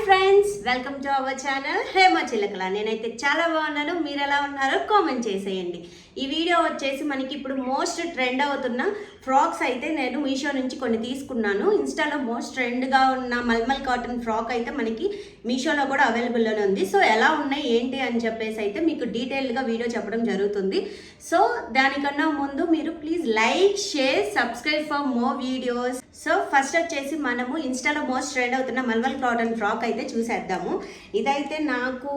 Friends, welcome to our channel Hema Chilakala. నేనైతే చాలా బాగున్నాను. మీరు ఎలా ఉన్నారో కామెంట్ చేసేయండి. ఈ వీడియో వచ్చేసి మనకి ఇప్పుడు మోస్ట్ ట్రెండ్ అవుతున్న ఫ్రాక్స్ అయితే నేను మీషో నుంచి కొన్ని తీసుకున్నాను. ఇన్స్టాలో మోస్ట్ ట్రెండ్గా ఉన్న మల్మల్ కాటన్ ఫ్రాక్ అయితే మనకి మీషోలో కూడా అవైలబుల్లోనే ఉంది. సో ఎలా ఉన్నాయి ఏంటి అని చెప్పేసి అయితే మీకు డీటెయిల్గా వీడియో చెప్పడం జరుగుతుంది. సో దానికన్నా ముందు మీరు please like, share, subscribe for more videos. So first వచ్చేసి మనము ఇన్స్టాలో మోస్ట్ ట్రెండ్ అవుతున్న మల్మల్ కాటన్ ఫ్రాక్ అయితే చూసేద్దాము. ఇదైతే నాకు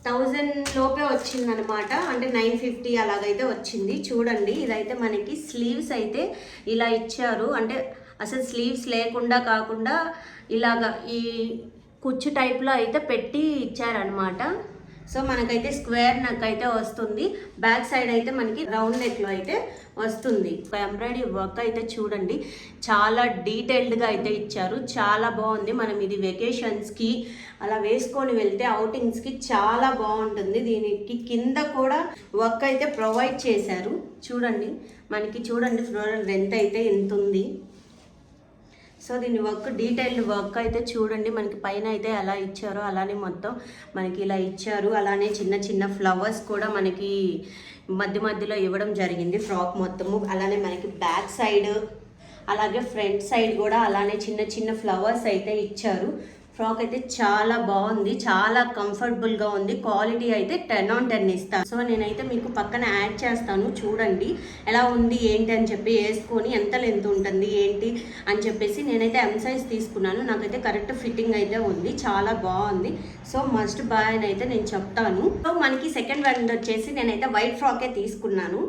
1000 లోపే వచ్చిందనమాట, అంటే 950 అలాగైతే వచ్చింది. చూడండి, ఇదైతే మనకి స్లీవ్స్ అయితే ఇలా ఇచ్చారు. అంటే అసలు స్లీవ్స్ లేకుండా కాకుండా ఇలాగా ఈ కుచ్చు టైప్లో అయితే పెట్టి ఇచ్చారనమాట. సో మనకైతే స్క్వేర్ నెక్ అయితే వస్తుంది. బ్యాక్ సైడ్ అయితే మనకి రౌండ్ నెక్లో అయితే వస్తుంది. ఎంబ్రాయిడరీ వర్క్ అయితే చూడండి, చాలా డీటెయిల్డ్గా అయితే ఇచ్చారు. చాలా బాగుంది. మనం ఇది వెకేషన్స్కి అలా వేసుకొని వెళ్తే అవుటింగ్స్కి చాలా బాగుంటుంది. దీనికి కింద కూడా వర్క్ అయితే ప్రొవైడ్ చేశారు. చూడండి, మనకి చూడండి ఫ్లోరల్ లెంత్ అయితే ఎంత ఉంది. సో దీని వర్క్, డీటెయిల్డ్ వర్క్ అయితే చూడండి. మనకి పైన అయితే ఎలా ఇచ్చారో అలానే మొత్తం మనకి ఇలా ఇచ్చారు. అలానే చిన్న చిన్న ఫ్లవర్స్ కూడా మనకి మధ్య మధ్యలో ఇవ్వడం జరిగింది ఫ్రాక్ మొత్తము. అలానే మనకి బ్యాక్ సైడ్ అలాగే ఫ్రంట్ సైడ్ కూడా అలానే చిన్న చిన్న ఫ్లవర్స్ అయితే ఇచ్చారు. ఫ్రాక్ అయితే చాలా బాగుంది, చాలా కంఫర్టబుల్గా ఉంది. క్వాలిటీ అయితే 10 on 10 ఇస్తాను. సో నేనైతే మీకు పక్కన యాడ్ చేస్తాను, చూడండి ఎలా ఉంది ఏంటి అని చెప్పి, వేసుకొని ఎంత లెంత్ ఉంటుంది ఏంటి అని చెప్పేసి. నేనైతే ఎం సైజ్ తీసుకున్నాను, నాకైతే కరెక్ట్ ఫిట్టింగ్ అయితే ఉంది, చాలా బాగుంది. సో మస్ట్ బాయ్ అని అయితే నేను చెప్తాను. సో మనకి సెకండ్ వన్ వచ్చేసి నేనైతే వైట్ ఫ్రాకే తీసుకున్నాను.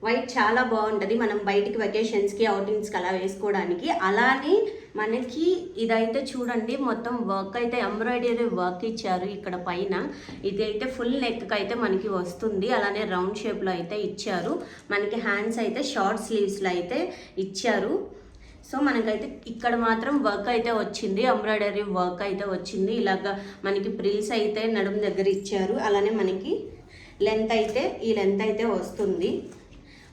వైట్ చాలా బాగుంటుంది మనం బయటికి వెకేషన్స్కి, అవుటింగ్స్కి అలా వేసుకోవడానికి. అలానే మనకి ఇదైతే చూడండి, మొత్తం వర్క్ అయితే ఎంబ్రాయిడరీ వర్క్ ఇచ్చారు ఇక్కడ పైన. ఇది అయితే ఫుల్ నెక్ అయితే మనకి వస్తుంది. అలానే రౌండ్ షేప్లో అయితే ఇచ్చారు. మనకి హ్యాండ్స్ అయితే షార్ట్ స్లీవ్స్లో అయితే ఇచ్చారు. సో మనకైతే ఇక్కడ మాత్రం వర్క్ అయితే వచ్చింది, ఎంబ్రాయిడరీ వర్క్ అయితే వచ్చింది. ఇలాగా మనకి ప్రిల్స్ అయితే నడుము దగ్గర ఇచ్చారు. అలానే మనకి లెంత్ అయితే ఈ లెంత్ అయితే వస్తుంది.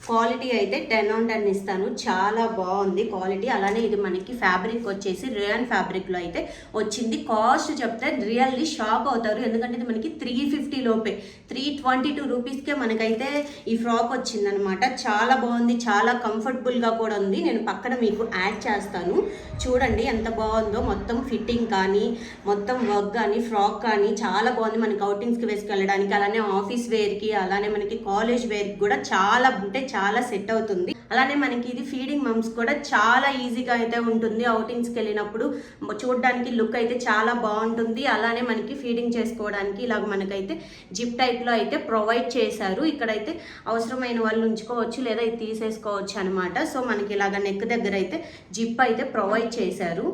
క్వాలిటీ అయితే 10 on 10 ఇస్తాను, చాలా బాగుంది క్వాలిటీ. అలానే ఇది మనకి ఫ్యాబ్రిక్ వచ్చేసి రేయాన్ ఫ్యాబ్రిక్లో అయితే వచ్చింది. కాస్ట్ చెప్తే రియల్లీ షాక్ అవుతారు, ఎందుకంటే ఇది మనకి 350 లోపే, 322 రూపీస్కే మనకైతే ఈ ఫ్రాక్ వచ్చిందనమాట. చాలా బాగుంది, చాలా కంఫర్టబుల్గా కూడా ఉంది. నేను పక్కన మీకు యాడ్ చేస్తాను, చూడండి ఎంత బాగుందో. మొత్తం ఫిట్టింగ్ కానీ, మొత్తం వర్క్ కానీ, ఫ్రాక్ కానీ చాలా బాగుంది. మనకి అవుటింగ్స్కి వేసుకెళ్ళడానికి, అలానే ఆఫీస్ వేర్కి, అలానే మనకి కాలేజ్ వేర్కి కూడా చాలా అంటే చాలా సెట్ అవుతుంది. అలానే మనకి ఇది ఫీడింగ్ మమ్స్ కూడా చాలా ఈజీగా అయితే ఉంటుంది. అవుటింగ్స్కి వెళ్ళినప్పుడు చూడడానికి లుక్ అయితే చాలా బాగుంటుంది. అలానే మనకి ఫీడింగ్ చేసుకోవడానికి ఇలాగ మనకైతే జిప్ టైప్లో అయితే ప్రొవైడ్ చేశారు. ఇక్కడైతే అవసరమైన వాళ్ళు ఉంచుకోవచ్చు, లేదా ఇది తీసేసుకోవచ్చు అనమాట. సో మనకి ఇలాగ నెక్ దగ్గర అయితే జిప్ అయితే ప్రొవైడ్ చేశారు.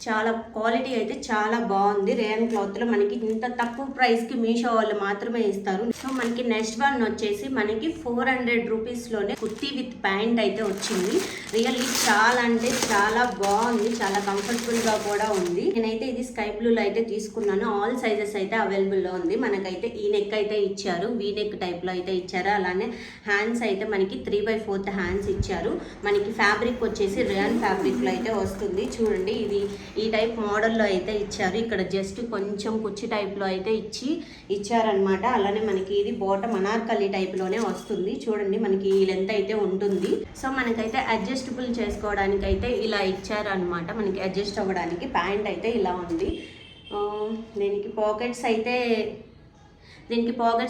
చాలా క్వాలిటీ అయితే చాలా బాగుంది. రేయన్ క్లాత్లో మనకి ఇంత తక్కువ ప్రైస్కి మీషో వాళ్ళు మాత్రమే ఇస్తారు. సో మనకి నెక్స్ట్ వన్ వచ్చేసి మనకి 400 రూపీస్లోనే కుర్తీ విత్ ప్యాంట్ అయితే వచ్చింది. రియల్లీ చాలా అంటే చాలా బాగుంది, చాలా కంఫర్టబుల్గా కూడా ఉంది. నేనైతే ఇది స్కై బ్లూలో అయితే తీసుకున్నాను. ఆల్ సైజెస్ అయితే అవైలబుల్లో ఉంది. మనకైతే ఈ నెక్ అయితే ఇచ్చారు, వీ నెక్ టైప్లో అయితే ఇచ్చారు. అలానే హ్యాండ్స్ అయితే మనకి 3/4 హ్యాండ్స్ ఇచ్చారు. మనకి ఫ్యాబ్రిక్ వచ్చేసి రేయన్ ఫ్యాబ్రిక్లో అయితే వస్తుంది. చూడండి, ఇది ఈ టైప్ మోడల్లో అయితే ఇచ్చారు. ఇక్కడ జస్ట్ కొంచెం కుర్చీ టైప్లో అయితే ఇచ్చారనమాట. అలానే మనకి ఇది బాటమ్ అనార్కలి టైప్లోనే వస్తుంది. చూడండి, మనకి ఈ లెంత్ అయితే ఉంటుంది. సో మనకైతే అడ్జస్టబుల్ చేసుకోవడానికి అయితే ఇలా ఇచ్చారనమాట. మనకి అడ్జస్ట్ అవ్వడానికి ప్యాంట్ అయితే ఇలా ఉంది. దీనికి పాకెట్స్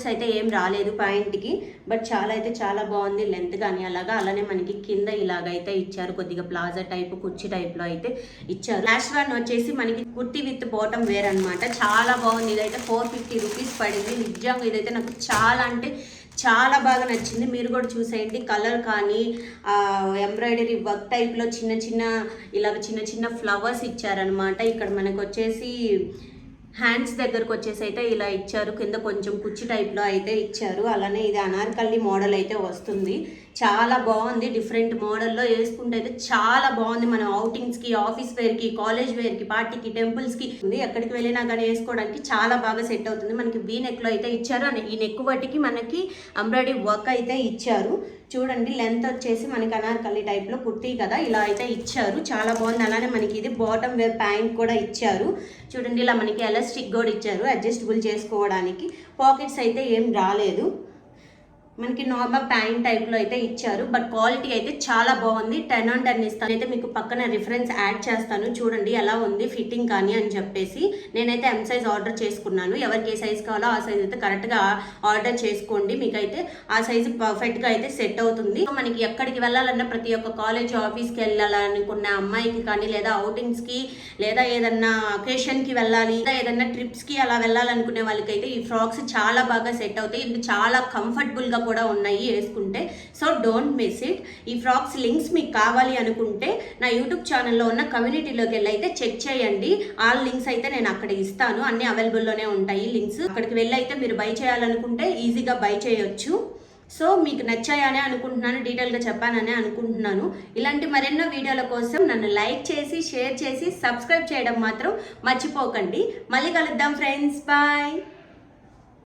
అయితే ఏం రాలేదు ప్యాంట్కి, బట్ చాలా అయితే చాలా బాగుంది లెంత్ కానీ అలాగా. అలానే మనకి కింద ఇలాగైతే ఇచ్చారు, కొద్దిగా ప్లాజా టైప్ కుర్చీ టైప్లో అయితే ఇచ్చారు. లాస్ట్ వన్ వచ్చేసి మనకి కుర్తీ విత్ బాటమ్ వేర్ అనమాట. చాలా బాగుంది. ఇదైతే 450 రూపీస్ పడింది. నిజంగా ఇదైతే నాకు చాలా అంటే చాలా బాగా నచ్చింది. మీరు కూడా చూసేయండి. కలర్ కానీ ఎంబ్రాయిడరీ వర్క్ టైప్లో చిన్న చిన్న ఫ్లవర్స్ ఇచ్చారనమాట. ఇక్కడ మనకు వచ్చేసి హ్యాండ్స్ దగ్గరకు వచ్చేసి అయితే ఇలా ఇచ్చారు. కింద కొంచెం కుర్చీ టైప్లో అయితే ఇచ్చారు. అలానే ఇది అనార్కలి మోడల్ అయితే వస్తుంది. చాలా బాగుంది. డిఫరెంట్ మోడల్లో వేసుకుంటే అయితే చాలా బాగుంది. మనం అవుటింగ్స్కి, ఆఫీస్ వేర్కి, కాలేజ్ వేర్కి, పార్టీకి, టెంపుల్స్కి ఎక్కడికి వెళ్ళినా కానీ వేసుకోవడానికి చాలా బాగా సెట్ అవుతుంది. మనకి వీ నెక్లో అయితే ఇచ్చారు. ఈ నెక్ బట్టికి మనకి ఎంబ్రాయిడరీ వర్క్ అయితే ఇచ్చారు. చూడండి, లెంత్ వచ్చేసి మనకి అనార్కలి టైప్లో కుర్తీ కదా, ఇలా అయితే ఇచ్చారు. చాలా బాగుంది. అలానే మనకి ఇది బాటమ్ వేర్ ప్యాంట్ కూడా ఇచ్చారు. చూడండి, ఇలా మనకి ఎలాస్టిక్ కూడా ఇచ్చారు అడ్జస్టబుల్ చేసుకోవడానికి. పాకెట్స్ అయితే ఏం రాలేదు. మనకి నార్మల్ ప్యాంట్ టైప్లో అయితే ఇచ్చారు. బట్ క్వాలిటీ అయితే చాలా బాగుంది. 10 on 10 ఇస్తాను. అయితే మీకు పక్కన రిఫరెన్స్ యాడ్ చేస్తాను, చూడండి ఎలా ఉంది ఫిట్టింగ్ కానీ అని చెప్పేసి. నేనైతే ఎం సైజ్ ఆర్డర్ చేసుకున్నాను. ఎవరికి ఏ సైజ్ కావాలో ఆ సైజ్ అయితే కరెక్ట్గా ఆర్డర్ చేసుకోండి. మీకైతే ఆ సైజు పర్ఫెక్ట్గా అయితే సెట్ అవుతుంది. మనకి ఎక్కడికి వెళ్ళాలన్నా, ప్రతి ఒక్క కాలేజ్, ఆఫీస్కి వెళ్ళాలనుకున్న అమ్మాయికి కానీ, లేదా అవుటింగ్స్కి, లేదా ఏదన్నా అకేషన్కి వెళ్ళాలి, లేదా ఏదన్నా ట్రిప్స్కి అలా వెళ్ళాలనుకునే వాళ్ళకైతే ఈ ఫ్రాక్స్ చాలా బాగా సెట్ అవుతాయి. ఇది చాలా కంఫర్టబుల్గా కూడా ఉన్నాయి వేసుకుంటే. So don't miss it. ఈ ఫ్రాక్స్ లింక్స్ మీకు కావాలి అనుకుంటే నా యూట్యూబ్ ఛానల్లో ఉన్న కమ్యూనిటీలోకి వెళ్ళి అయితే చెక్ చేయండి. ఆల్ లింక్స్ అయితే నేను అక్కడ ఇస్తాను. అన్ని అవైలబుల్లోనే ఉంటాయి లింక్స్. అక్కడికి వెళ్ళి అయితే మీరు బై చేయాలనుకుంటే ఈజీగా బై చేయొచ్చు. సో మీకు నచ్చాయనే అనుకుంటున్నాను, డీటెయిల్గా చెప్పాననే అనుకుంటున్నాను. ఇలాంటి మరెన్నో వీడియోల కోసం నన్ను లైక్ చేసి, షేర్ చేసి, సబ్స్క్రైబ్ చేయడం మాత్రం మర్చిపోకండి. మళ్ళీ కలుద్దాం ఫ్రెండ్స్. బాయ్.